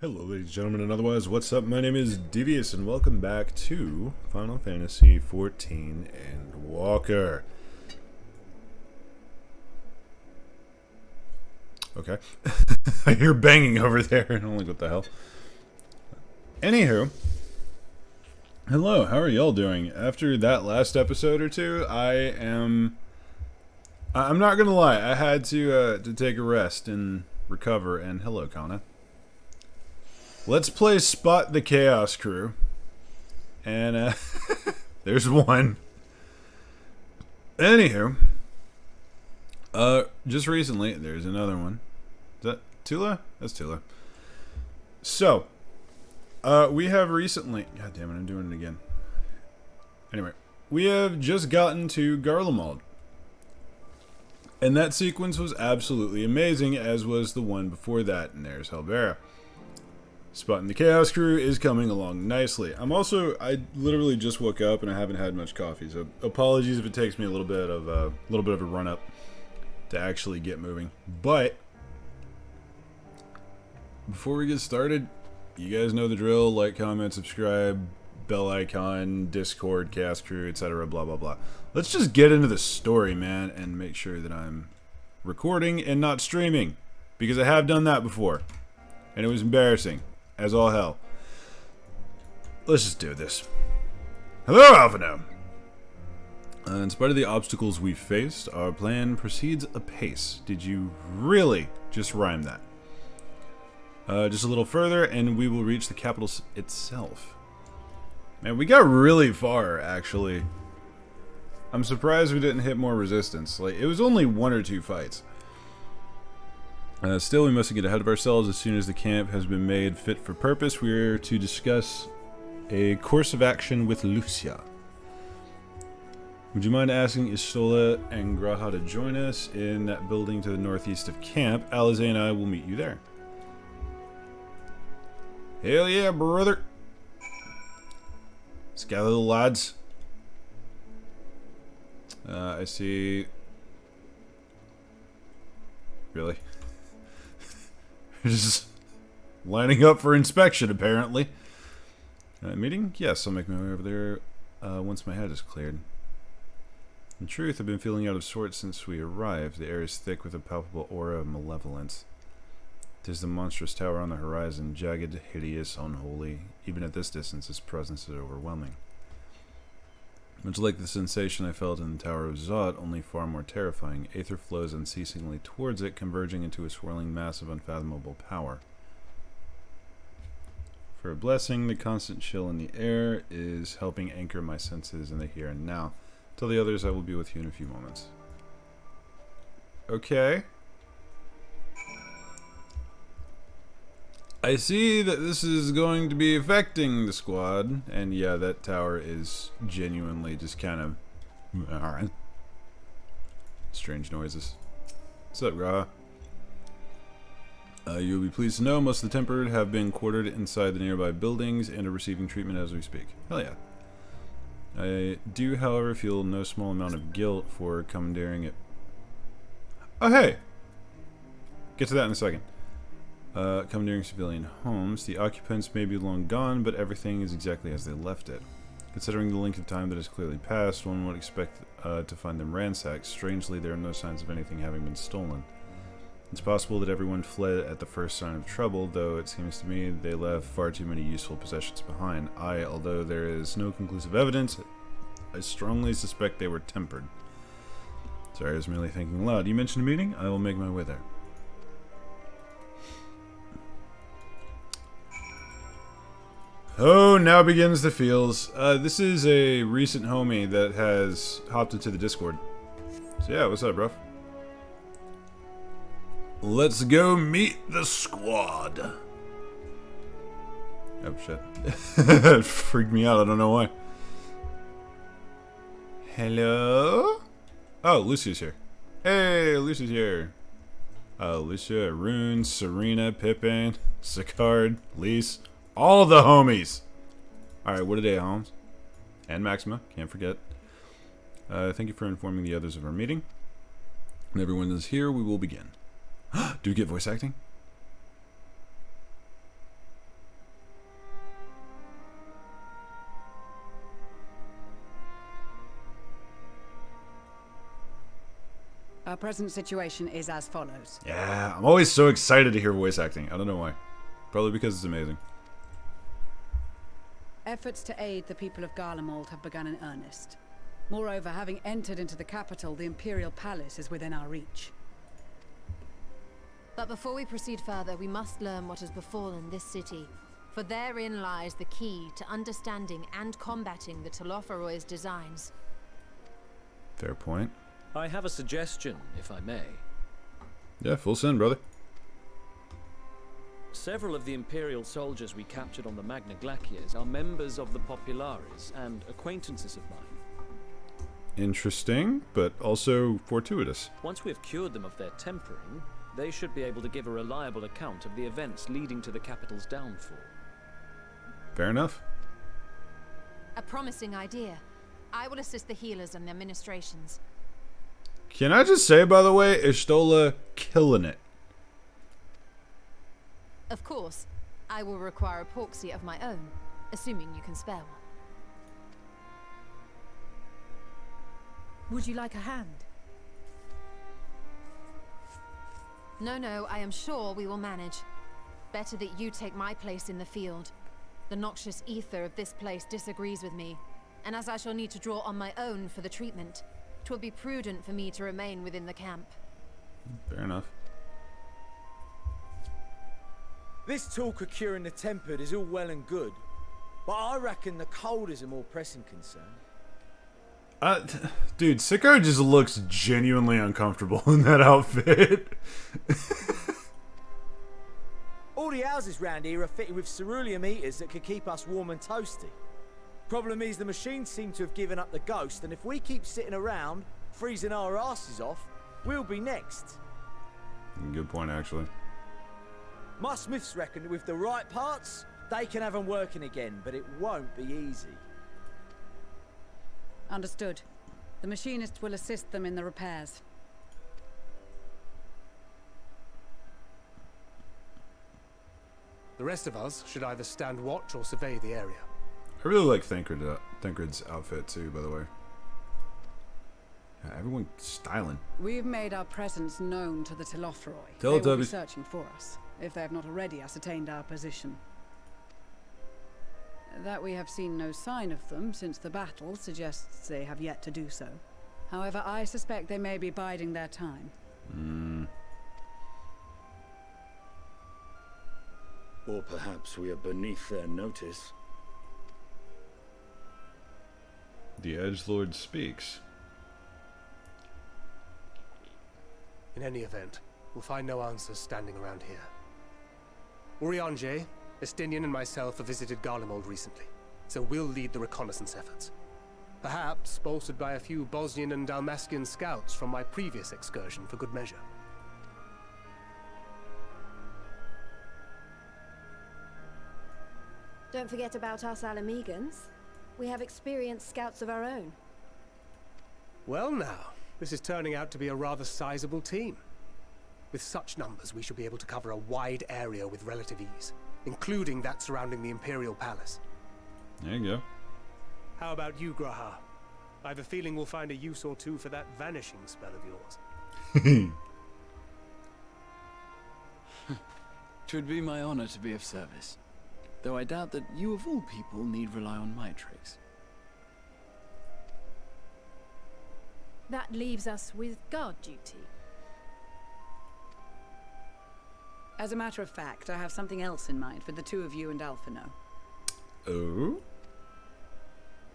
Hello ladies and gentlemen and otherwise, what's up? My name is Devious and welcome back to Final Fantasy XIV Endwalker. Okay. I hear banging over there and I'm like, what the hell? Anywho, hello, how are y'all doing? After that last episode or two, I'm not gonna lie, I had to take a rest and recover, and hello Kana. Let's play Spot the Chaos Crew. And, there's one. Anywho. Just recently, there's another one. Is that Tula? That's Tula. So, we have recently... God damn it, I'm doing it again. Anyway, we have just gotten to Garlemald. And that sequence was absolutely amazing, as was the one before that. And there's Helvera. Spotting the Chaos Crew is coming along nicely. I literally just woke up and I haven't had much coffee, so apologies if it takes me a little bit of a run up to actually get moving. But before we get started, you guys know the drill: like, comment, subscribe, bell icon, Discord, Chaos Crew, etc. Blah blah blah. Let's just get into the story, man, and make sure that I'm recording and not streaming, because I have done that before, and it was embarrassing as all hell. Let's just do this. Hello, Alphino! In spite of the obstacles we've faced, our plan proceeds apace. Did you really just rhyme that? Just a little further, and we will reach the capital itself. Man, we got really far, actually. I'm surprised we didn't hit more resistance. Like, it was only 1 or 2 fights. Still, we mustn't get ahead of ourselves. As soon as the camp has been made fit for purpose, we are to discuss a course of action with Lucia. Would you mind asking Isola and Graha to join us in that building to the northeast of camp? Alize and I will meet you there. Hell yeah, brother! Let's gather the lads. I see... Really? Just lining up for inspection, apparently. Meeting? Yes, I'll make my way over there once my head is cleared. In truth, I've been feeling out of sorts since we arrived. The air is thick with a palpable aura of malevolence. 'Tis the monstrous tower on the horizon, jagged, hideous, unholy. Even at this distance, its presence is overwhelming. Much like the sensation I felt in the Tower of Zot, only far more terrifying, aether flows unceasingly towards it, converging into a swirling mass of unfathomable power. For a blessing, the constant chill in the air is helping anchor my senses in the here and now. Tell the others I will be with you in a few moments. Okay. I see that this is going to be affecting the squad, and yeah, that tower is genuinely just kind of... Alright. Strange noises. What's up, Graha? You'll be pleased to know most of the Tempered have been quartered inside the nearby buildings and are receiving treatment as we speak. Hell yeah. I do, however, feel no small amount of guilt for commandeering it. Oh, hey! Get to that in a second. Commandeering civilian homes. The occupants may be long gone, but everything is exactly as they left it. Considering the length of time that has clearly passed, one would expect to find them ransacked. Strangely, there are no signs of anything having been stolen. It's possible that everyone fled at the first sign of trouble, though it seems to me they left far too many useful possessions behind. Although there is no conclusive evidence, I strongly suspect they were tempered. Sorry, I was merely thinking aloud. You mentioned a meeting? I will make my way there. Oh, now begins the feels. This is a recent homie that has hopped into the Discord. So yeah, what's up, bro? Let's go meet the squad. Oh shit. It freaked me out, I don't know why. Hello? Oh, Lucia's here. Hey, Lucia's here. Lucia, Rune, Serena, Pippin, Sicard, Lise. All the homies! Alright, what a day, Holmes. And Maxima, can't forget. Thank you for informing the others of our meeting. When everyone is here, we will begin. Do we get voice acting? Our present situation is as follows. Yeah, I'm always so excited to hear voice acting. I don't know why. Probably because it's amazing. Efforts to aid the people of Garlemald have begun in earnest. Moreover, having entered into the capital, the Imperial Palace is within our reach. But before we proceed further, we must learn what has befallen this city. For therein lies the key to understanding and combating the Telophoroid's designs. Fair point. I have a suggestion, if I may. Yeah, full send, brother. Several of the Imperial soldiers we captured on the Magna Glaciers are members of the Populares and acquaintances of mine. Interesting, but also fortuitous. Once we have cured them of their tempering, they should be able to give a reliable account of the events leading to the capital's downfall. Fair enough. A promising idea. I will assist the healers and their ministrations. Can I just say, by the way, Ishtola killing it. Of course, I will require a porxie of my own, assuming you can spare one. Would you like a hand? No, I am sure we will manage. Better that you take my place in the field. The noxious ether of this place disagrees with me, and as I shall need to draw on my own for the treatment, 'twill be prudent for me to remain within the camp. Fair enough. This talk of curing the tempered is all well and good, but I reckon the cold is a more pressing concern. Dude, Sicko just looks genuinely uncomfortable in that outfit. All the houses round here are fitted with cerulean heaters that could keep us warm and toasty. Problem is, the machines seem to have given up the ghost, and if we keep sitting around, freezing our asses off, we'll be next. Good point, actually. My smiths reckon that with the right parts, they can have them working again, but it won't be easy. Understood. The machinist will assist them in the repairs. The rest of us should either stand watch or survey the area. I really like Thancred's outfit too, by the way. Yeah, everyone's styling. We've made our presence known to the Telophoroi. Teletubbies. They will be searching for us, if they have not already ascertained our position. That we have seen no sign of them since the battle suggests they have yet to do so. However, I suspect they may be biding their time. Or perhaps we are beneath their notice. The Edgelord speaks. In any event, we'll find no answers standing around here. Urianger, Estinian and myself have visited Garlemald recently, so we'll lead the reconnaissance efforts. Perhaps bolstered by a few Bosnian and Dalmatian scouts from my previous excursion for good measure. Don't forget about us Alamegans. We have experienced scouts of our own. Well now, this is turning out to be a rather sizable team. With such numbers, we should be able to cover a wide area with relative ease, including that surrounding the Imperial Palace. There you go. How about you, Graha? I have a feeling we'll find a use or two for that vanishing spell of yours. 'Twould be my honor to be of service, though I doubt that you of all people need rely on my tricks. That leaves us with guard duty. As a matter of fact, I have something else in mind for the two of you and Alphino. Oh?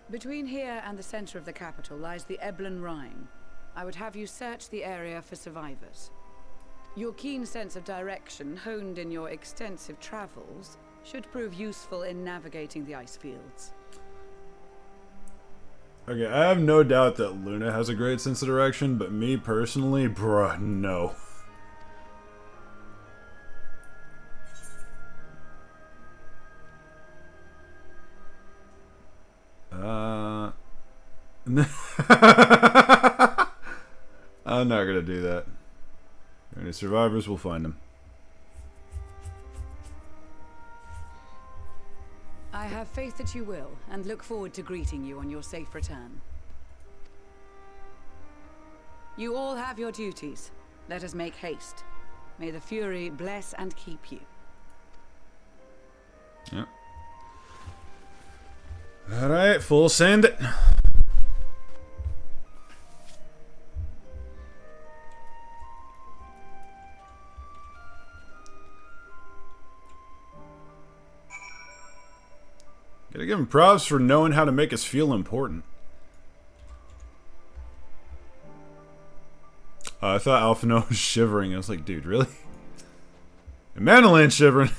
Between here and the center of the capital lies the Eblan Rhine. I would have you search the area for survivors. Your keen sense of direction, honed in your extensive travels, should prove useful in navigating the ice fields. Okay, I have no doubt that Luna has a great sense of direction, but me personally, bruh, no. I'm not gonna do that. Any survivors, we'll find them. I have faith that you will, and look forward to greeting you on your safe return. You all have your duties. Let us make haste. May the Fury bless and keep you. Yep. Alright, full send it. Gotta give him props for knowing how to make us feel important. I thought Alphino was shivering. I was like, dude, really? And Mandoline shivering.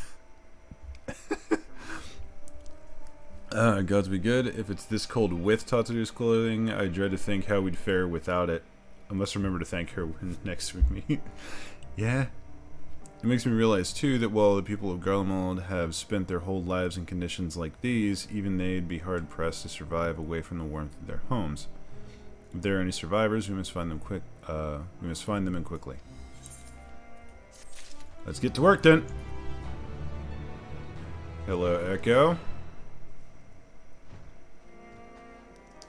Gods be good. If it's this cold with Tatsuru's clothing, I dread to think how we'd fare without it. I must remember to thank her when next to me. Yeah. It makes me realize, too, that while the people of Garlemald have spent their whole lives in conditions like these, even they'd be hard-pressed to survive away from the warmth of their homes. If there are any survivors, we must find them we must find them and quickly. Let's get to work, then. Hello, Echo.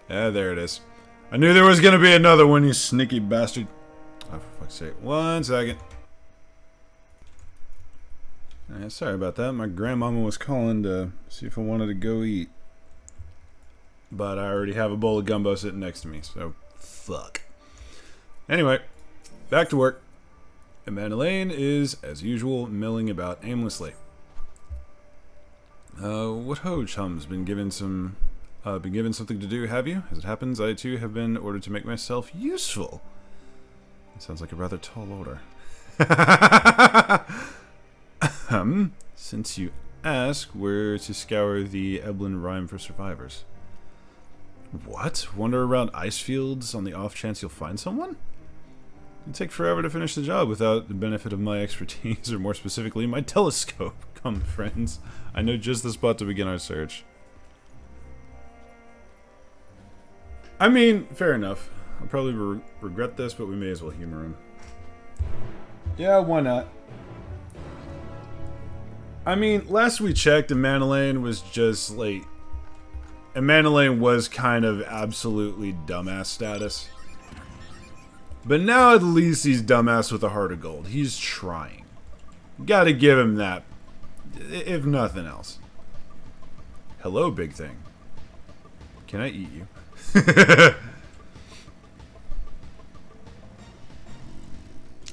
Ah, there it is. I knew there was going to be another one, you sneaky bastard. Oh, for fuck's sake. 1 second. Sorry about that. My grandmama was calling to see if I wanted to go eat. But I already have a bowl of gumbo sitting next to me, so fuck. Anyway, back to work. And Madeleine is, as usual, milling about aimlessly. What ho, chums? Been given something to do, have you? As it happens, I too have been ordered to make myself useful. It sounds like a rather tall order. Since you ask, we're to scour the Eblin Rime for survivors. What? Wander around ice fields on the off chance you'll find someone? It'd take forever to finish the job without the benefit of my expertise, or more specifically, my telescope. Come, friends. I know just the spot to begin our search. I mean, fair enough. I'll probably regret this, but we may as well humor him. Yeah, why not? I mean, last we checked, Mandoline was just like... And Mandoline was kind of absolutely dumbass status. But now at least he's dumbass with a heart of gold. He's trying. Gotta give him that. If nothing else. Hello, big thing. Can I eat you?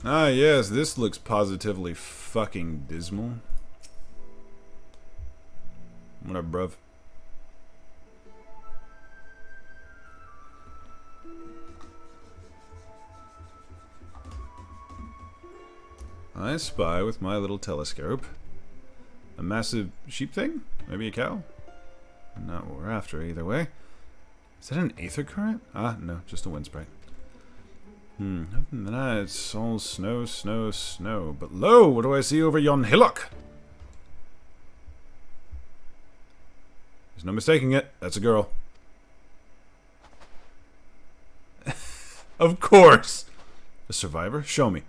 Ah, yes, this looks positively fucking dismal. What up, bruv? I spy with my little telescope a massive sheep thing? Maybe a cow? Not what we're after either way. Is that an aether current? Ah, no, just a wind sprite. Other than that, it's all snow, snow, snow. But lo, what do I see over yon hillock? There's no mistaking it. That's a girl. Of course! A survivor? Show me.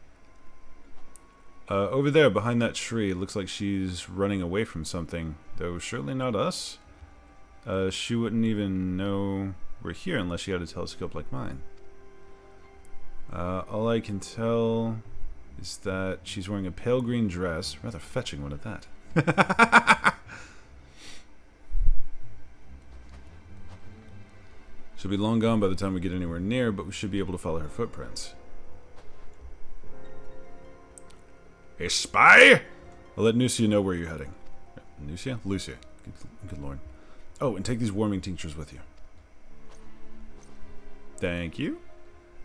Over there, behind that tree, it looks like she's running away from something. Though surely not us. She wouldn't even know we're here unless she had a telescope like mine. All I can tell is that she's wearing a pale green dress. Rather fetching one at that. She'll be long gone by the time we get anywhere near, but we should be able to follow her footprints. A spy? I'll let Nucia know where you're heading. Nucia? Lucia. Good lord. Oh, and take these warming tinctures with you. Thank you.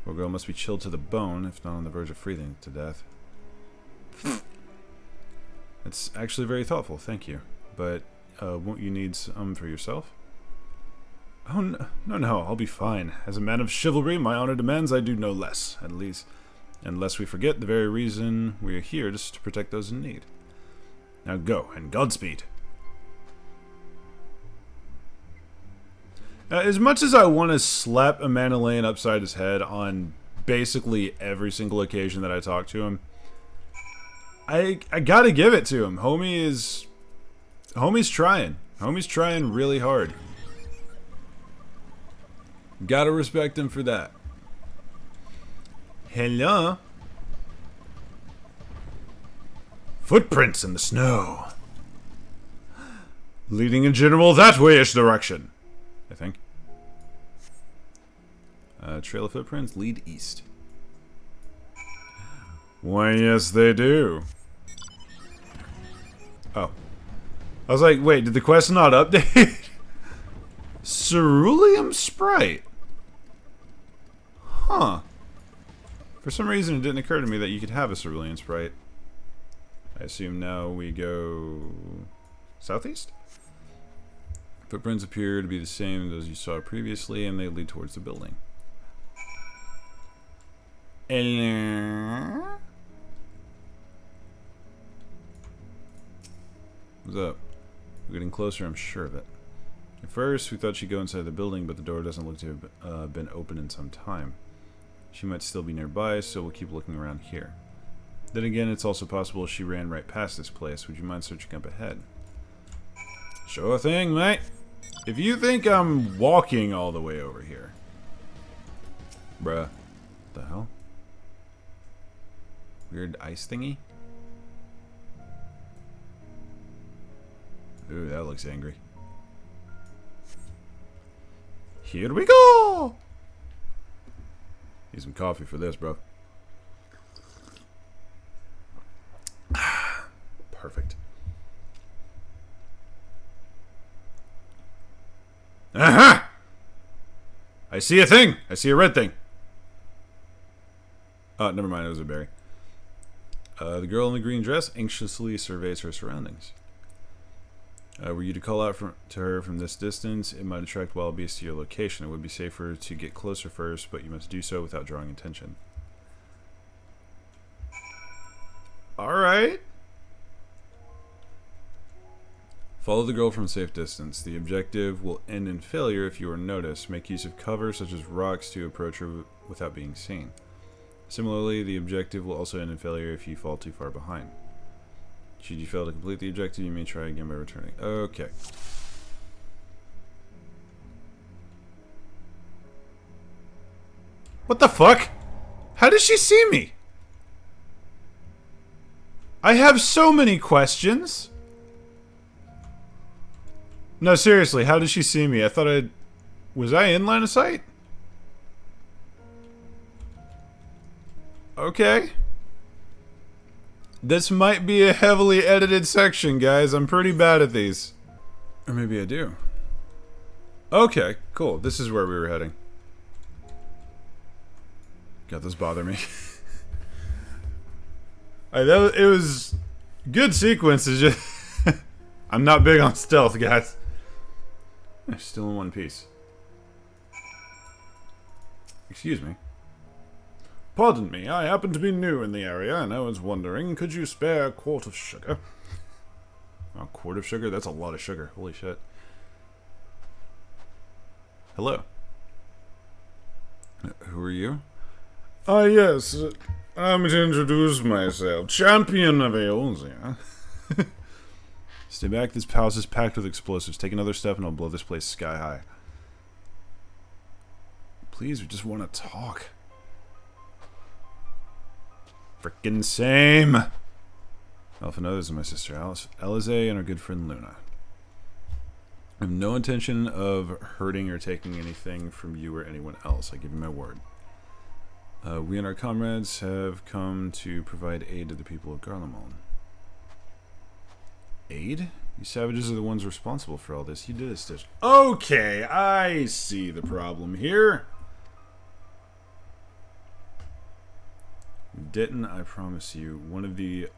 Poor girl must be chilled to the bone, if not on the verge of freezing to death. That's actually very thoughtful, thank you. But, won't you need some for yourself? Oh, no, I'll be fine. As a man of chivalry, my honor demands I do no less, at least. And lest we forget the very reason we are here, just to protect those in need. Now go, and Godspeed. As much as I want to slap a Mandoline upside his head on basically every single occasion that I talk to him, I gotta give it to him. Homie's trying. Homie's trying really hard. Gotta respect him for that. Hello? Footprints in the snow. Leading in general that way-ish direction, I think. Trail of footprints lead east. Why, yes, they do. Oh. I was like, wait, did the quest not update? Cerulean Sprite. Huh. For some reason, it didn't occur to me that you could have a cerulean sprite. I assume now we go southeast? Footprints appear to be the same as you saw previously, and they lead towards the building. Hello? What's up? We're getting closer, I'm sure of it. At first, we thought she'd go inside the building, but the door doesn't look to have been open in some time. She might still be nearby, so we'll keep looking around here. Then again, it's also possible she ran right past this place. Would you mind searching up ahead? Sure thing, mate. If you think I'm walking all the way over here. Bruh. What the hell? Weird ice thingy? Ooh, that looks angry. Here we go! Need some coffee for this, bro. Perfect. Aha! I see a thing! I see a red thing. Oh, never mind, it was a berry. The girl in the green dress anxiously surveys her surroundings. Were you to call out to her from this distance, it might attract wild beasts to your location. It would be safer to get closer first, but you must do so without drawing attention. Alright. Follow the girl from a safe distance. The objective will end in failure if you are noticed. Make use of cover, such as rocks, to approach her without being seen. Similarly, the objective will also end in failure if you fall too far behind. Should you fail to complete the objective, you may try again by returning. Okay. What the fuck? How did she see me? I have so many questions. No, seriously, how did she see me? I thought I'd... Was I in line of sight? Okay. This might be a heavily edited section, guys. I'm pretty bad at these. Or maybe I do. Okay, cool. This is where we were heading. God, those bother me. It was good sequence. It's just I'm not big on stealth, guys. I'm still in one piece. Excuse me. Pardon me, I happen to be new in the area, and I was wondering, could you spare a quart of sugar? A quart of sugar? That's a lot of sugar. Holy shit. Hello. Who are you? Ah, yes. I'm to introduce myself. Champion of Eorzea. Stay back. This house is packed with explosives. Take another step and I'll blow this place sky high. Please, we just want to talk. Frickin' same. Alpha, no, this is my sister Alize and our good friend Luna. I have no intention of hurting or taking anything from you or anyone else. I give you my word. We and our comrades have come to provide aid to the people of Garlemald. Aid? You savages are the ones responsible for all this. You did it, Stitch. Okay, I see the problem here. Didn't I promise you? One of the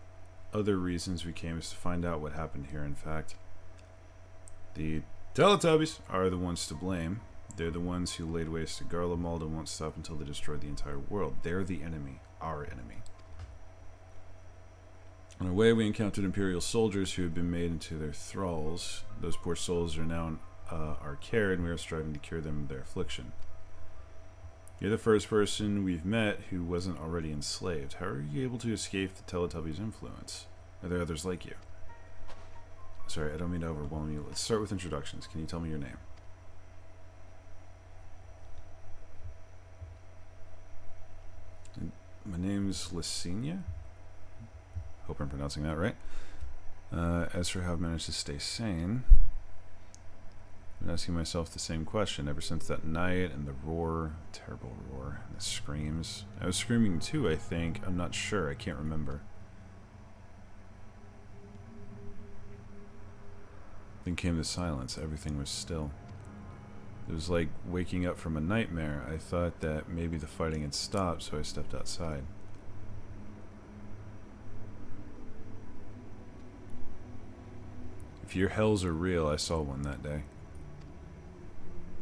other reasons we came is to find out what happened here, in fact. The Teletubbies are the ones to blame. They're the ones who laid waste to Garlemald and won't stop until they destroy the entire world. They're the enemy. Our enemy. On our way, we encountered Imperial soldiers who had been made into their thralls. Those poor souls are now in our care, and we are striving to cure them of their affliction. You're the first person we've met who wasn't already enslaved. How are you able to escape the Teletubbies' influence? Are there others like you? Sorry, I don't mean to overwhelm you. Let's start with introductions. Can you tell me your name? name's Lysenia. Hope I'm pronouncing that right. As for how I've managed to stay sane, I've been asking myself the same question ever since that night and the roar, terrible roar, and the screams. I was screaming too, I think. I'm not sure. I can't remember. Then came the silence. Everything was still. It was like waking up from a nightmare. I thought that maybe the fighting had stopped, so I stepped outside. If your hells are real, I saw one that day.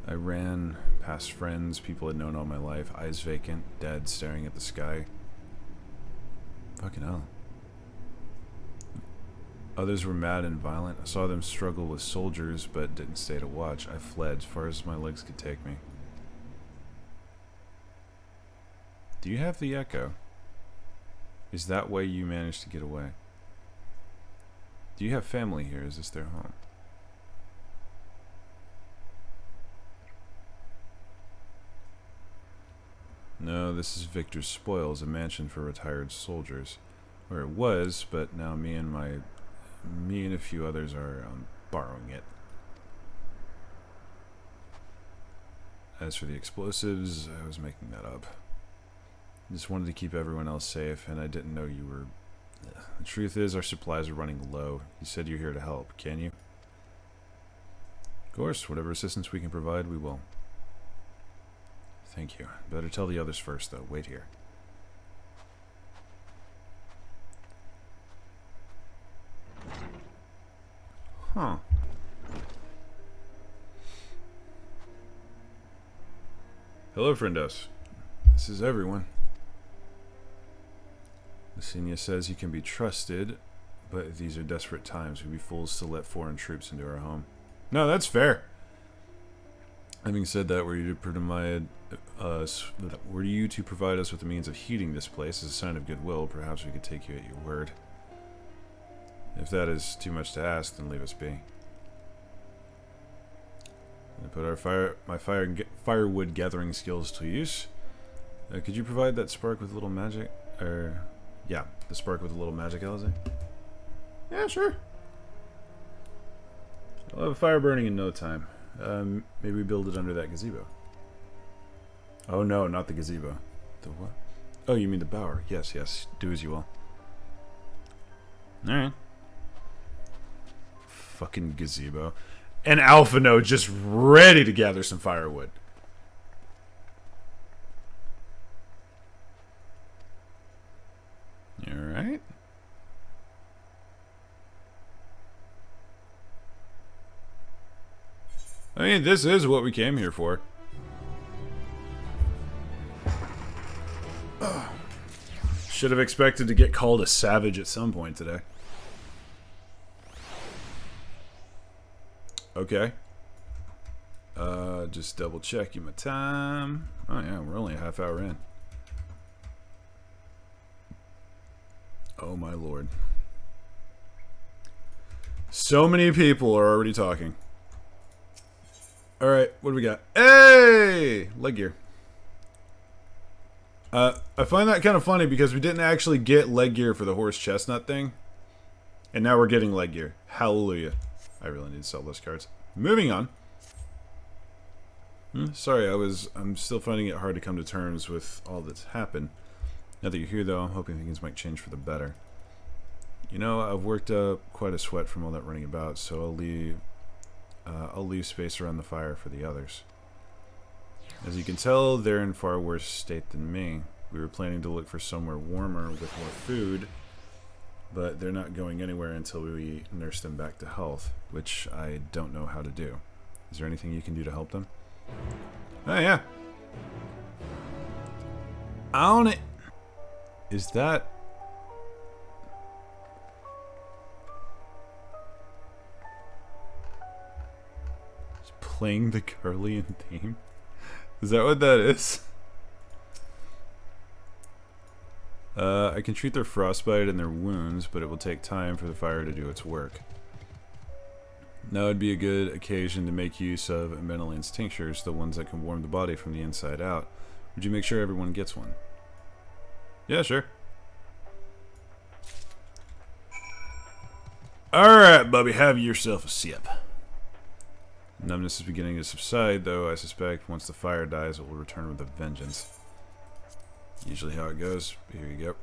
I ran past friends, people I'd known all my life, eyes vacant, dead, staring at the sky. Fucking hell. Others were mad and violent. I saw them struggle with soldiers, but didn't stay to watch. I fled as far as my legs could take me. Do you have the echo? Is that why you managed to get away? Do you have family here? Is this their home? No, this is Victor's Spoils, a mansion for retired soldiers. Or it was, but now me and a few others are borrowing it. As for the explosives, I was making that up. I just wanted to keep everyone else safe, and I didn't know you were... The truth is, our supplies are running low. You said you're here to help, can you? Of course, whatever assistance we can provide, we will. Thank you. Better tell the others first, though. Wait here. Huh. Hello, friendos. This is everyone. Lysenia says you can be trusted, but these are desperate times. We'd be fools to let foreign troops into our home. No, that's fair. Having said that, were you to provide us with the means of heating this place as a sign of goodwill, perhaps we could take you at your word. If that is too much to ask, then leave us be. I put my firewood gathering skills to use. Could you provide that spark with a little magic? Yeah, the spark with a little magic, Alize? Yeah, sure. I'll have a fire burning in no time. Maybe we build it under that gazebo. Oh no, not the gazebo. The what? Oh, you mean the bower. Yes, yes. Do as you will. Alright. Fucking gazebo. And Alphino just ready to gather some firewood. Alright. I mean, this is what we came here for. Should have expected to get called a savage at some point today. Okay. Just double checking my time. Oh yeah, we're only a half hour in. Oh my lord. So many people are already talking. Alright, what do we got? Hey! Leg gear. I find that kind of funny because we didn't actually get leg gear for the horse chestnut thing. And now we're getting leg gear. Hallelujah. I really need to sell those cards. Moving on. Sorry, I'm still finding it hard to come to terms with all that's happened. Now that you're here, though, I'm hoping things might change for the better. You know, I've worked up quite a sweat from all that running about, so I'll leave space around the fire for the others. As you can tell, they're in far worse state than me. We were planning to look for somewhere warmer with more food, but they're not going anywhere until we nurse them back to health, which I don't know how to do. Is there anything you can do to help them? Oh, yeah. On it. Is that... playing the Cerulean theme? Is that what that is? I can treat their frostbite and their wounds, but it will take time for the fire to do its work. Now would be a good occasion to make use of Menelaine's tinctures, the ones that can warm the body from the inside out. Would you make sure everyone gets one? Yeah, sure. Alright, Bubby, have yourself a sip. Numbness is beginning to subside, though I suspect once the fire dies, it will return with a vengeance. Usually how it goes. Here you go.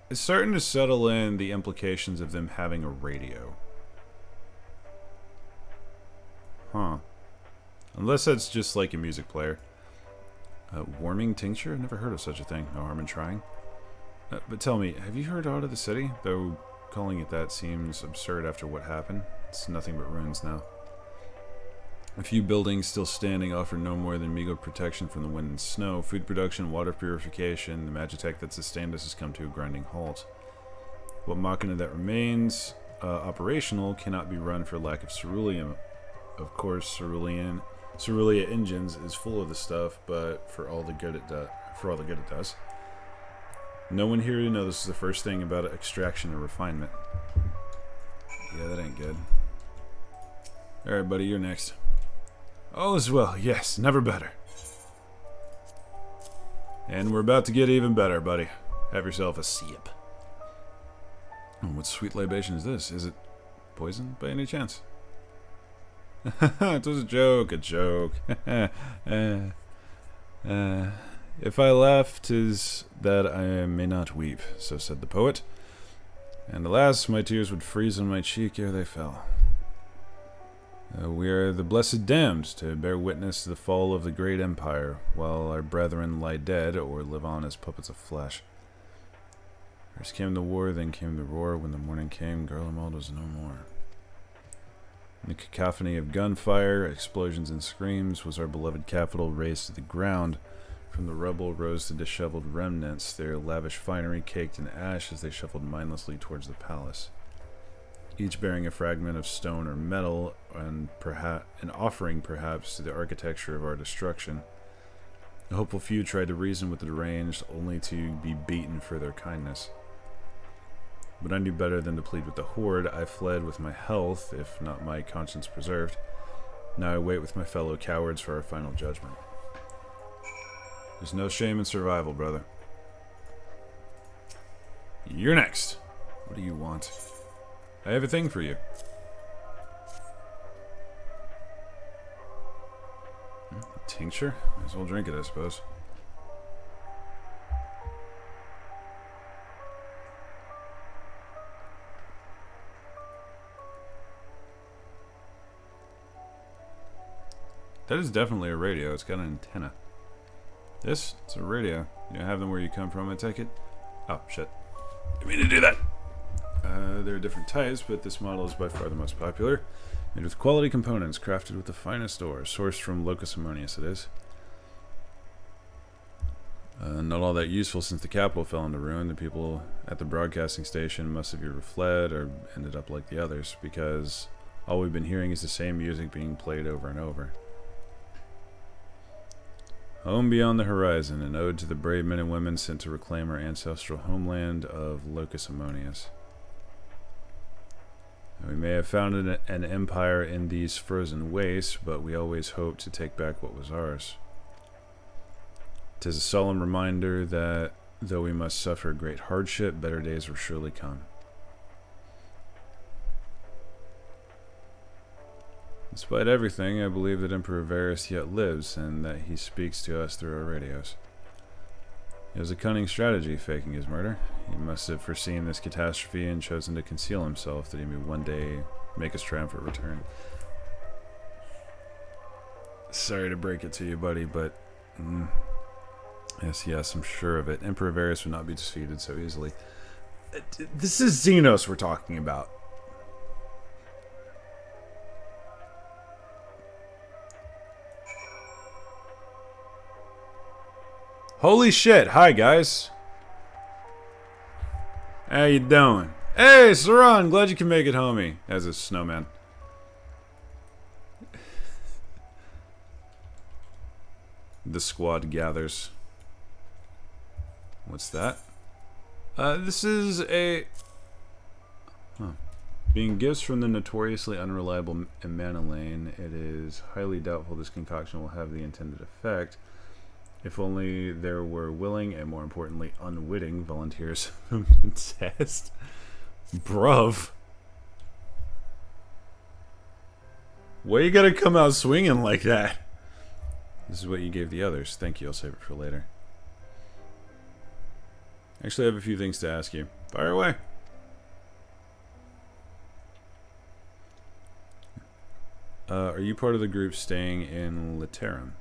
It's starting to settle in the implications of them having a radio. Huh. Unless that's just like a music player. Warming tincture? I've never heard of such a thing. No harm in trying. But tell me, have you heard aught of the city? Though calling it that seems absurd after what happened. It's nothing but ruins now. A few buildings still standing offer no more than meager protection from the wind and snow. Food production, water purification, the magitech that sustained us has come to a grinding halt. What machina that remains operational cannot be run for lack of cerulean. Of course, cerulean engines is full of the stuff, but for all the good it does. No one here knows the first thing about extraction or refinement. Yeah, that ain't good. Alright, buddy, you're next. All is well, yes, never better. And we're about to get even better, buddy. Have yourself a sip. Oh, what sweet libation is this? Is it poison by any chance? It was a joke, If I laugh, 'tis that I may not weep, so said the poet. And alas, my tears would freeze on my cheek ere they fell. We are the blessed damned to bear witness to the fall of the great empire, while our brethren lie dead or live on as puppets of flesh. First came the war, then came the roar. When the morning came, Garlemald was no more. In the cacophony of gunfire, explosions and screams was our beloved capital razed to the ground. From the rubble rose the disheveled remnants, their lavish finery caked in ash as they shuffled mindlessly towards the palace, each bearing a fragment of stone or metal, and an offering perhaps to the architecture of our destruction. A hopeful few tried to reason with the deranged, only to be beaten for their kindness. But I knew better than to plead with the horde. I fled with my health, if not my conscience preserved. Now I wait with my fellow cowards for our final judgment. There's no shame in survival, brother. You're next. What do you want? I have a thing for you. Tincture? Might as well drink it, I suppose. That is definitely a radio. It's got an antenna. This? It's a radio. You don't have them where you come from, I take it? Oh, shit. Didn't mean to do that. There are different types, but this model is by far the most popular. Made with quality components, crafted with the finest ore, sourced from Locus Ammonius, it is. Not all that useful since the capital fell into ruin. The people at the broadcasting station must have either fled or ended up like the others, because all we've been hearing is the same music being played over and over. Home beyond the horizon, an ode to the brave men and women sent to reclaim our ancestral homeland of Locus Ammonius. We may have founded an empire in these frozen wastes, but we always hoped to take back what was ours. 'Tis a solemn reminder that, though we must suffer great hardship, better days will surely come. Despite everything, I believe that Emperor Varus yet lives, and that he speaks to us through our radios. It was a cunning strategy, faking his murder. He must have foreseen this catastrophe and chosen to conceal himself, that he may one day make his triumphant return. Sorry to break it to you, buddy, but... Yes, I'm sure of it. Emperor Varus would not be defeated so easily. This is Xenos we're talking about. Holy shit, hi guys. How you doing? Hey, Saran, glad you can make it, homie. As a snowman. The squad gathers. What's that? This is a... Being gifts from the notoriously unreliable Manolane, it is highly doubtful this concoction will have the intended effect. If only there were willing and, more importantly, unwitting volunteers to test. Bruv. Why you gotta come out swinging like that? This is what you gave the others. Thank you, I'll save it for later. Actually, I have a few things to ask you. Fire away. Are you part of the group staying in Laterum?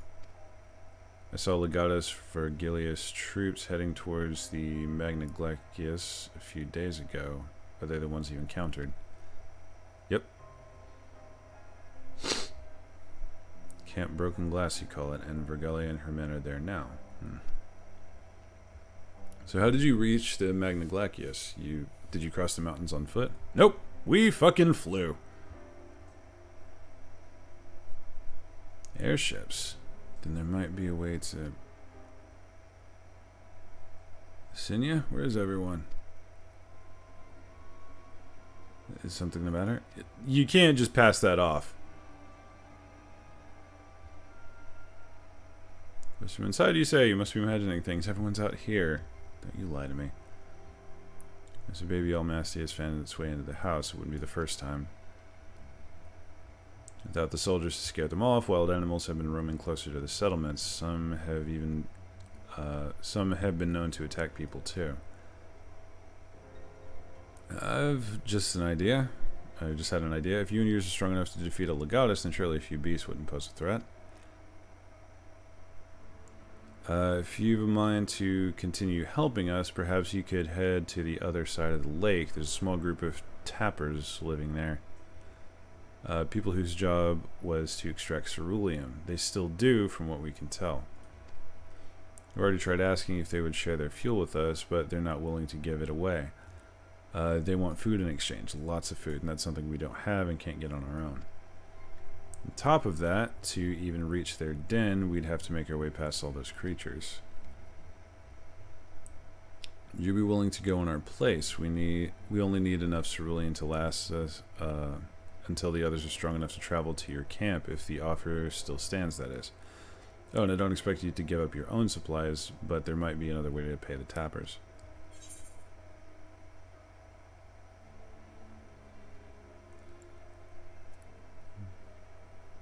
I saw Legatus Vergilius troops heading towards the Magnaglacius a few days ago. Are they the ones you encountered? Yep. Camp Broken Glass, you call it, and Vergalia and her men are there now. So how did you reach the Magnaglacius? Did you cross the mountains on foot? Nope. We fucking flew. Airships. Then there might be a way to... Sinya? Where's everyone? Is something the matter? You can't just pass that off. What's from inside you say? You must be imagining things. Everyone's out here. Don't you lie to me. As a baby Almasty has found its way into the house, it wouldn't be the first time. Without the soldiers to scare them off, wild animals have been roaming closer to the settlements. Some have been known to attack people too. I've just an idea. I just had an idea. If you and yours are strong enough to defeat a Legatus, then surely a few beasts wouldn't pose a threat. If you've a mind to continue helping us, perhaps you could head to the other side of the lake. There's a small group of tappers living there. People whose job was to extract cerulean. They still do, from what we can tell. I've already tried asking if they would share their fuel with us, but they're not willing to give it away. They want food in exchange, lots of food, and that's something we don't have and can't get on our own. On top of that, to even reach their den, we'd have to make our way past all those creatures. Would you be willing to go in our place? We only need enough cerulean to last us until the others are strong enough to travel to your camp, if the offer still stands, that is. Oh, and I don't expect you to give up your own supplies, but there might be another way to pay the tappers.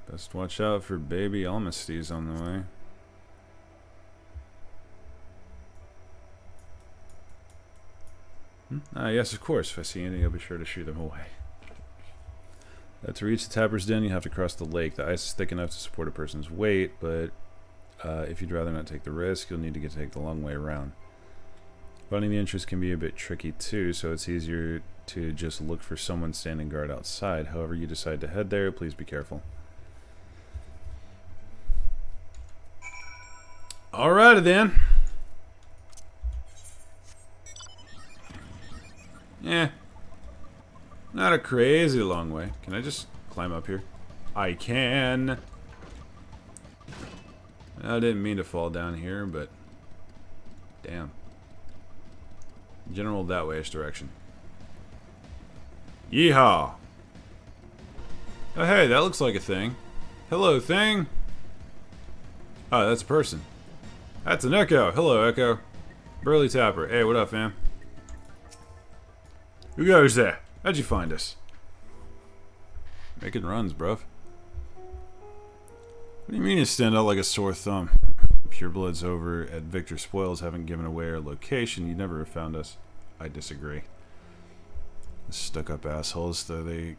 Best watch out for baby Almasties on the way. Yes, of course. If I see anything, I'll be sure to shoot them away. To reach the Tapper's Den, you have to cross the lake. The ice is thick enough to support a person's weight, but if you'd rather not take the risk, you'll need to take the long way around. Finding the entrance can be a bit tricky too, so it's easier to just look for someone standing guard outside. However you decide to head there, please be careful. Alrighty then. Yeah. Not a crazy long way. Can I just climb up here? I can. I didn't mean to fall down here, but damn. General that wayish direction. Yeehaw! Oh hey, that looks like a thing. Hello, thing. Oh, that's a person. That's an Echo. Hello, Echo. Burly Tapper. Hey, what up, fam? Who goes there? How'd you find us? Making runs, bruv. What do you mean you stand out like a sore thumb? Purebloods over at Victor Spoils haven't given away our location. You'd never have found us. I disagree. Stuck-up assholes, though, they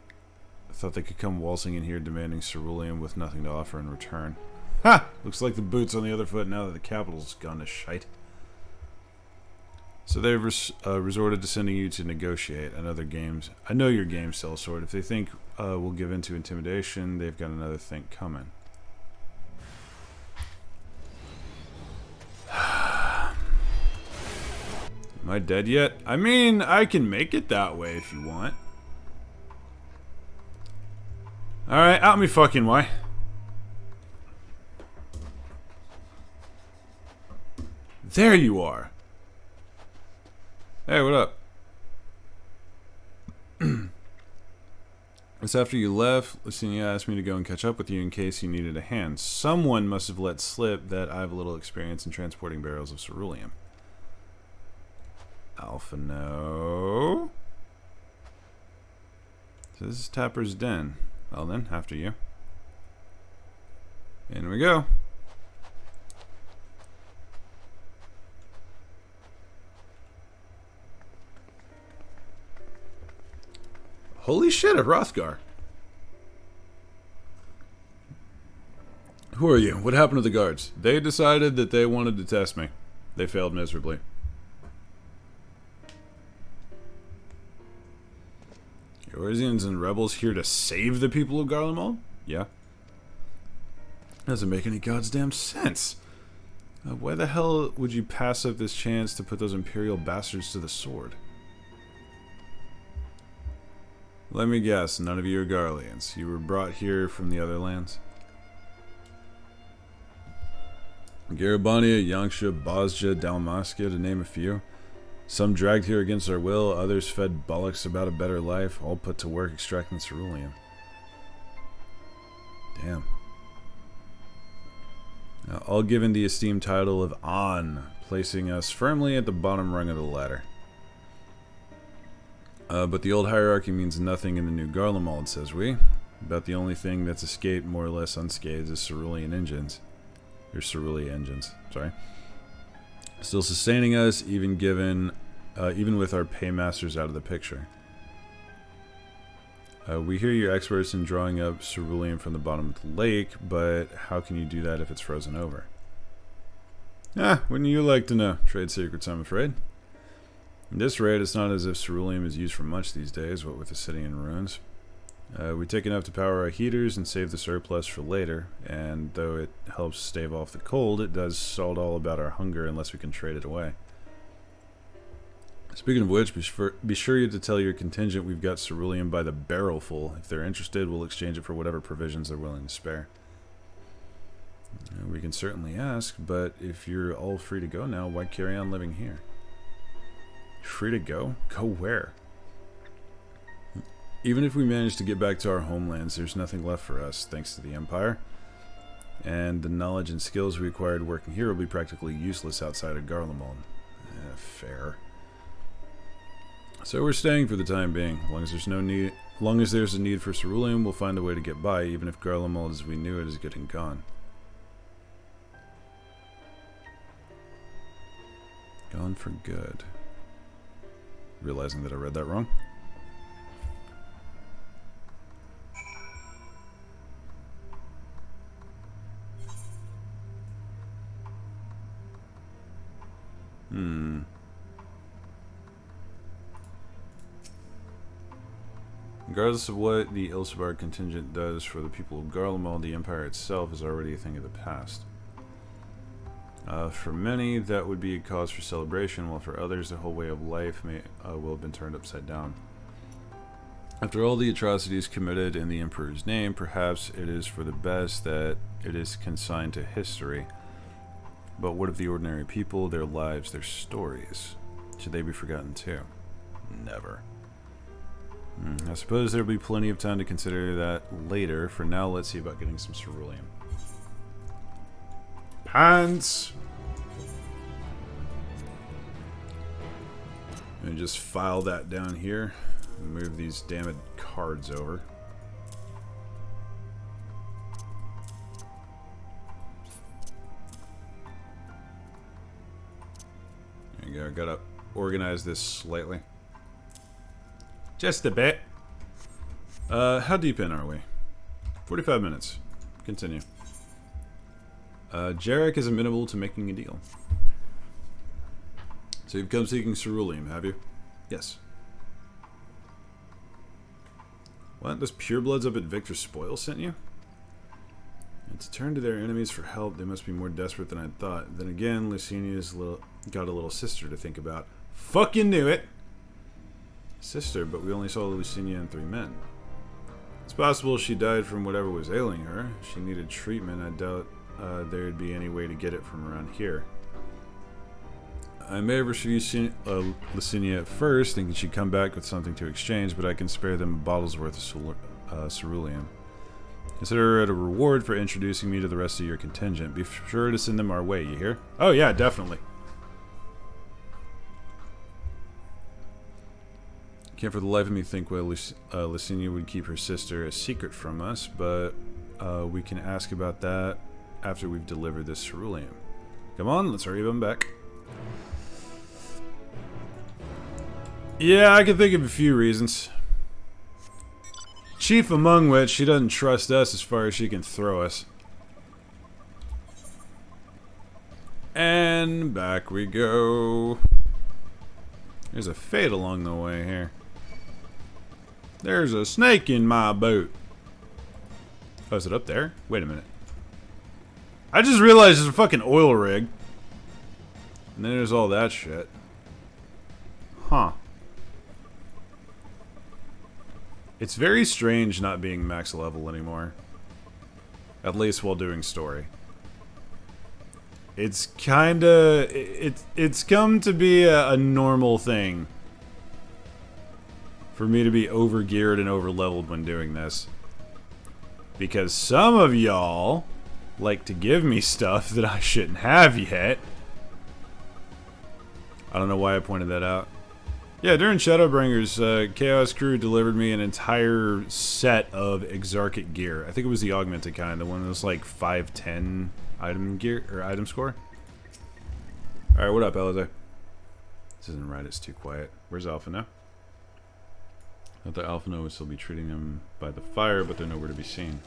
thought they could come waltzing in here demanding cerulean with nothing to offer in return. Ha! Looks like the boot's on the other foot now that the capital's gone to shite. So they've resorted to sending you to negotiate. I know your game, Sellsword. If they think we'll give in to intimidation, they've got another thing coming. Am I dead yet? I mean, I can make it that way if you want. Alright, out me fucking way. There you are. Hey, what up? It's after you left, Lucinia asked me to go and catch up with you in case you needed a hand. Someone must have let slip that I have a little experience in transporting barrels of cerulean. Alpha, no. So this is Tapper's Den. Well then, after you. In we go. Holy shit, a Hrothgar. Who are you? What happened to the guards? They decided that they wanted to test me. They failed miserably. Eorzeans and rebels here to save the people of Garlemald? Yeah. Doesn't make any goddamn sense. Why the hell would you pass up this chance to put those Imperial bastards to the sword? Let me guess, none of you are Garleans. You were brought here from the other lands? Garabania, Yanksha, Bosja, Dalmaskia, to name a few. Some dragged here against our will, others fed bollocks about a better life, all put to work extracting cerulean. Damn. Now, all given the esteemed title of An, placing us firmly at the bottom rung of the ladder. But the old hierarchy means nothing in the new Garlemald, says we. About the only thing that's escaped more or less unscathed is cerulean engines. Or cerulean engines, sorry. Still sustaining us, even with our paymasters out of the picture. We hear you're experts in drawing up cerulean from the bottom of the lake, but how can you do that if it's frozen over? Wouldn't you like to know? Trade secrets, I'm afraid. At this rate, it's not as if cerulean is used for much these days, what with the city in ruins. We take enough to power our heaters and save the surplus for later, and though it helps stave off the cold, it does salt all about our hunger unless we can trade it away. Speaking of which, be sure you to tell your contingent we've got cerulean by the barrel full. If they're interested, we'll exchange it for whatever provisions they're willing to spare. We can certainly ask, but if you're all free to go now, why carry on living here? Free to go? Go where? Even if we manage to get back to our homelands, there's nothing left for us, thanks to the Empire. And the knowledge and skills we acquired working here will be practically useless outside of Garlemald. Fair. So we're staying for the time being. Long as there's a need for cerulean, we'll find a way to get by, even if Garlemald as we knew it is getting gone. Gone for good. Realizing that I read that wrong. Regardless of what the Ilsbar contingent does for the people of Garlemald, the Empire itself is already a thing of the past. For many, that would be a cause for celebration, while for others, the whole way of life will have been turned upside down. After all the atrocities committed in the Emperor's name, perhaps it is for the best that it is consigned to history. But what of the ordinary people, their lives, their stories? Should they be forgotten too? Never. I suppose there'll be plenty of time to consider that later. For now, let's see about getting some cerulean. Pants! And just file that down here. Move these damned cards over. There you go. Gotta organize this slightly. Just a bit. How deep in are we? 45 minutes. Continue. Jarek is amenable to making a deal. So you've come seeking cerulean, have you? Yes. What? Those purebloods up at Victor Spoil sent you? And to turn to their enemies for help, they must be more desperate than I thought. Then again, Lucinia's got a little sister to think about. Fucking knew it! Sister, but we only saw Lucinia and 3 men. It's possible she died from whatever was ailing her. She needed treatment. I doubt there'd be any way to get it from around here. I may have refused Lucinia at first, thinking she'd come back with something to exchange, but I can spare them bottles worth cerulean. Consider it a reward for introducing me to the rest of your contingent. Be sure to send them our way, you hear? Oh yeah, definitely. Can't for the life of me think why Licinia would keep her sister a secret from us, but we can ask about that after we've delivered this cerulean. Come on, let's hurry them back. Yeah, I can think of a few reasons. Chief among which, she doesn't trust us as far as she can throw us. And back we go. There's a fate along the way here. There's a snake in my boat. Oh, is it up there? Wait a minute. I just realized there's a fucking oil rig. And then there's all that shit. Huh. It's very strange not being max level anymore. At least while doing story. It's kinda... It's come to be a normal thing for me to be over-geared and over-leveled when doing this. Because some of y'all like to give me stuff that I shouldn't have yet. I don't know why I pointed that out. Yeah, during Shadowbringers, Chaos Crew delivered me an entire set of Exarchic gear. I think it was the augmented kind, the one that was like 510 item gear or item score. Alright, what up, Eliza? This isn't right, it's too quiet. Where's Alpha now? I thought Alpha would still be treating them by the fire, but they're nowhere to be seen.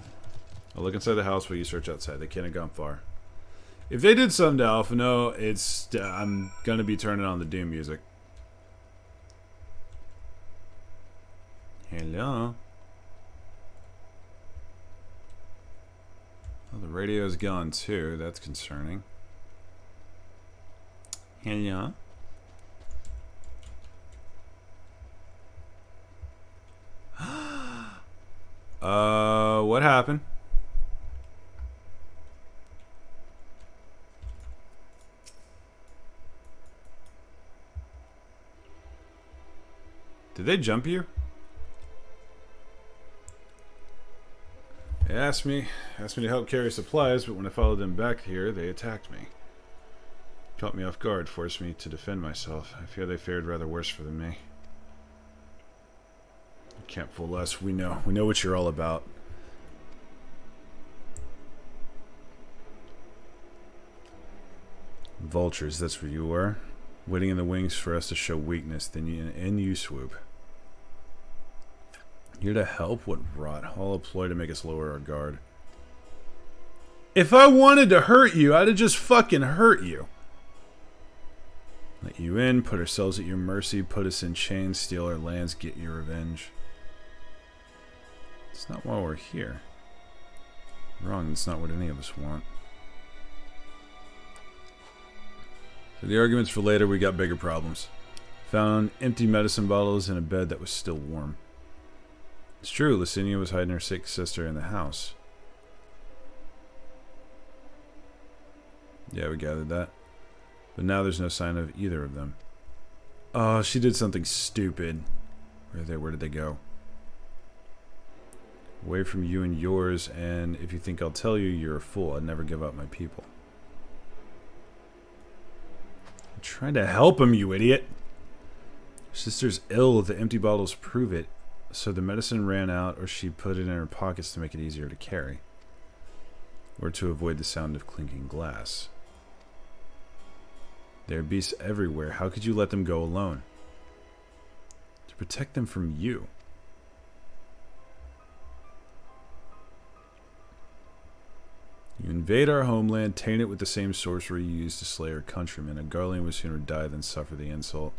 I'll look inside the house while you search outside. They can't have gone far. If they did something to Alpha, it's I'm gonna be turning on the Doom music. Hello. Well, the radio's gone too. That's concerning. Hello. What happened? Did they jump you? They asked me to help carry supplies, but when I followed them back here, they attacked me. Caught me off guard, forced me to defend myself. I fear they fared rather worse for than me. You can't fool us. We know what you're all about. Vultures, that's what you are. Waiting in the wings for us to show weakness, then you swoop. Here to help? What rot. All a ploy to make us lower our guard. If I wanted to hurt you, I'd have just fucking hurt you. Let you in, put ourselves at your mercy, put us in chains, steal our lands, get your revenge. It's not why we're here. Wrong, that's not what any of us want. For the arguments for later, we got bigger problems. Found empty medicine bottles in a bed that was still warm. It's true, Licinia was hiding her sick sister in the house. Yeah, we gathered that. But now there's no sign of either of them. Oh, she did something stupid. Where did they go? Away from you and yours, and if you think I'll tell you, you're a fool. I'd never give up my people. I'm trying to help him, you idiot. Your sister's ill, the empty bottles prove it. So the medicine ran out, or she put it in her pockets to make it easier to carry. Or to avoid the sound of clinking glass. There are beasts everywhere. How could you let them go alone? To protect them from you. You invade our homeland, taint it with the same sorcery you used to slay our countrymen. A Garlean would sooner die than suffer the insult.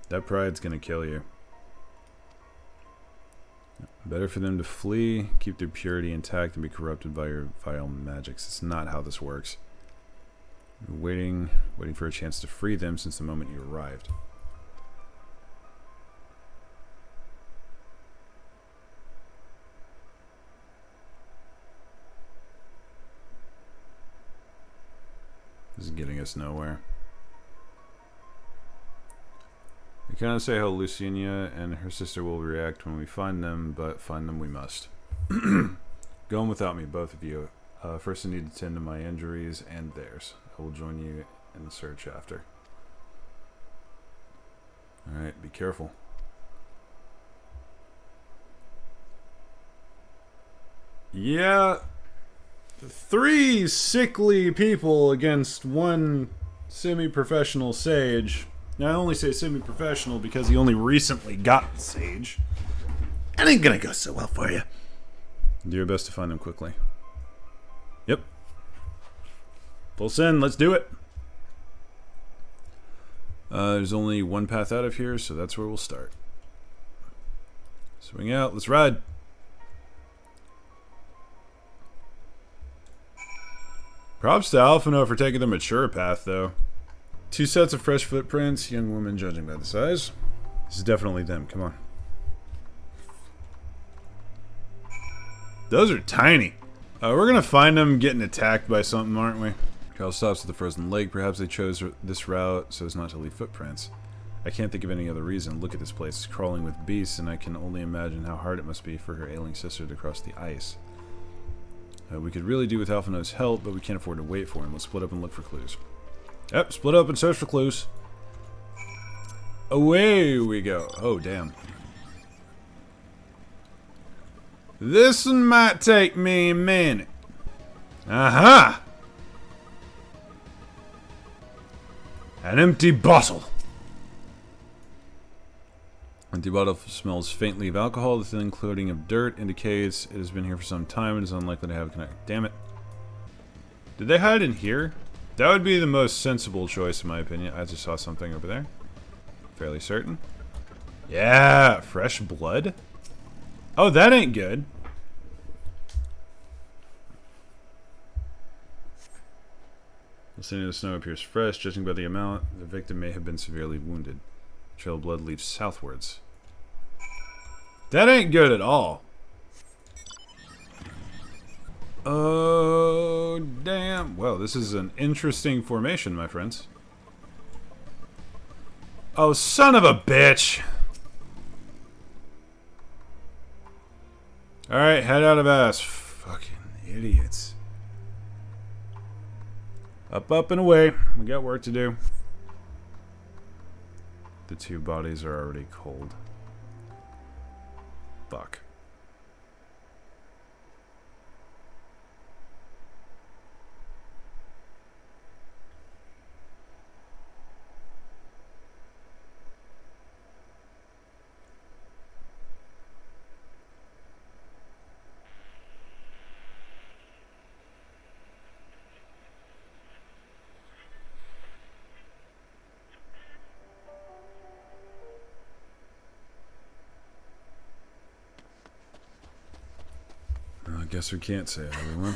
That pride's gonna kill you. Better for them to flee, keep their purity intact, and be corrupted by your vile magics. It's not how this works. You're waiting for a chance to free them since the moment you arrived. This is getting us nowhere. I cannot say how Lucinia and her sister will react when we find them, but find them we must. Go on without me, both of you. First I need to tend to my injuries and theirs. I will join you in the search after. Alright, be careful. Yeah. 3 sickly people against 1 semi-professional sage. Now, I only say semi-professional because he only recently got sage. That ain't gonna go so well for you. Do your best to find them quickly. Yep. Full send, let's do it. There's only one path out of here, so that's where we'll start. Swing out, let's ride. Props to Alphino for taking the mature path, though. 2 sets of fresh footprints, young women judging by the size. This is definitely them, come on. Those are tiny. We're gonna find them getting attacked by something, aren't we? Carl stops at the frozen lake. Perhaps they chose this route so as not to leave footprints. I can't think of any other reason. Look at this place. It's crawling with beasts, and I can only imagine how hard it must be for her ailing sister to cross the ice. We could really do with Alphino's help, but we can't afford to wait for him. Let's split up and look for clues. Yep, split up and search for clues. Away we go. Oh, damn. This one might take me a minute. Aha! An empty bottle. Empty bottle smells faintly of alcohol. The thin coating of dirt indicates it has been here for some time and is unlikely to have a connection. Damn it. Did they hide in here? That would be the most sensible choice in my opinion. I just saw something over there. Fairly certain. Yeah, fresh blood. Oh, that ain't good. The scene of the snow appears fresh. Judging by the amount, the victim may have been severely wounded. Trail of blood leads southwards. That ain't good at all. Oh, damn. Well, this is an interesting formation, my friends. Oh, son of a bitch. Alright, head out of ass. Fucking idiots. Up, up, and away. We got work to do. The 2 bodies are already cold. Fuck. I guess we can't say it, everyone.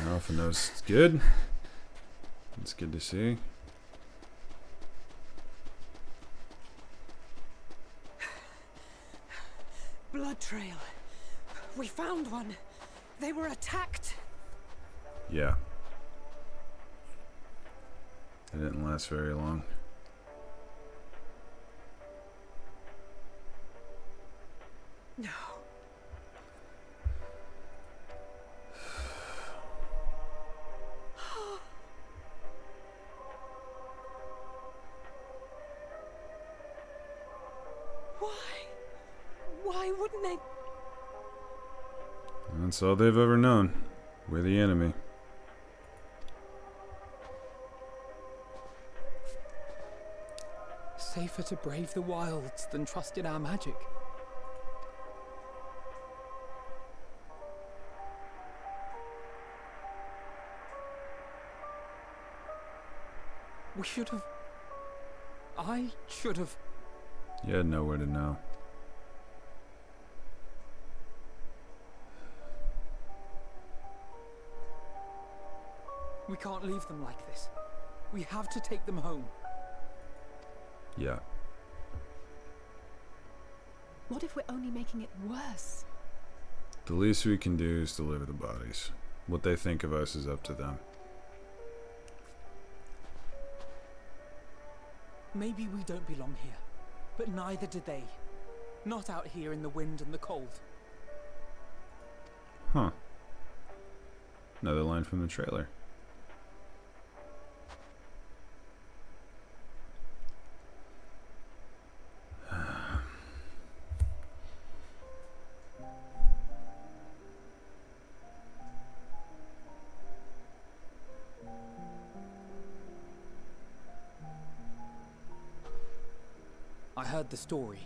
Alpha knows it's good. It's good to see. Blood trail. We found one. They were attacked. Yeah. It didn't last very long. No. Why wouldn't they? That's all they've ever known. We're the enemy. Safer to brave the wilds than trust in our magic. We should have... I should have... You had nowhere to know. We can't leave them like this. We have to take them home. Yeah. What if we're only making it worse? The least we can do is deliver the bodies. What they think of us is up to them. Maybe we don't belong here, but neither do they. Not out here in the wind and the cold. Huh. Another line from the trailer. I heard the story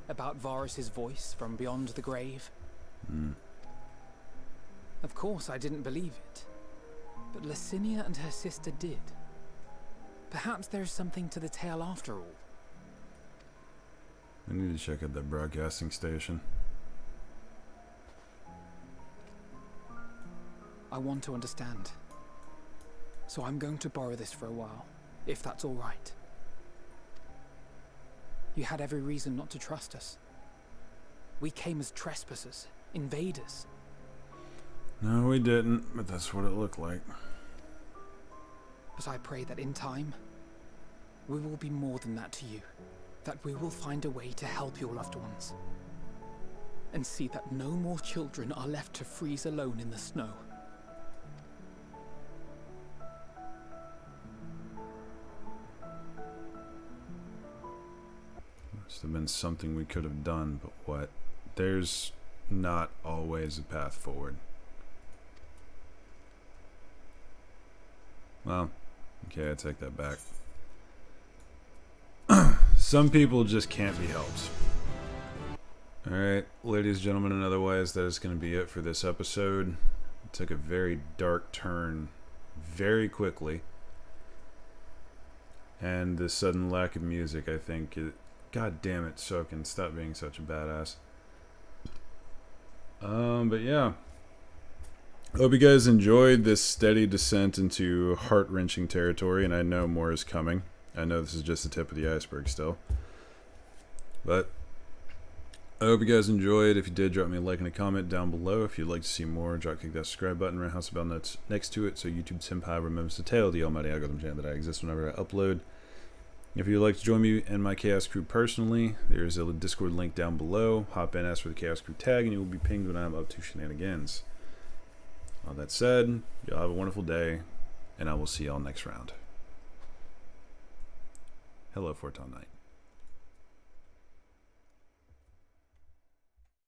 about Varus's voice from beyond the grave. Of course, I didn't believe it, but Licinia and her sister did. Perhaps there's something to the tale after all. I need to check out that broadcasting station. I want to understand, so I'm going to borrow this for a while, if that's all right. You had every reason not to trust us. We came as trespassers, invaders. No, we didn't, but that's what it looked like. But I pray that in time, we will be more than that to you. That we will find a way to help your loved ones. And see that no more children are left to freeze alone in the snow. Must have been something we could have done, but what? There's not always a path forward. Well, okay, I take that back. Some people just can't be helped. Alright, ladies and gentlemen, and otherwise, that is going to be it for this episode. It took a very dark turn very quickly. And the sudden lack of music, I think, God damn it, Soken, stop being such a badass. But yeah. Hope you guys enjoyed this steady descent into heart-wrenching territory, and I know more is coming. I know this is just the tip of the iceberg still. But I hope you guys enjoyed. If you did, drop me a like and a comment down below. If you'd like to see more, click that subscribe button, roundhouse bell next to it, so YouTube Senpai remembers to tell the almighty algorithm channel that I exist whenever I upload. If you'd like to join me and my Chaos Crew personally, there's a Discord link down below. Hop in, ask for the Chaos Crew tag, and you will be pinged when I'm up to shenanigans. All that said, y'all have a wonderful day, and I will see y'all next round. Hello, Forton Knight.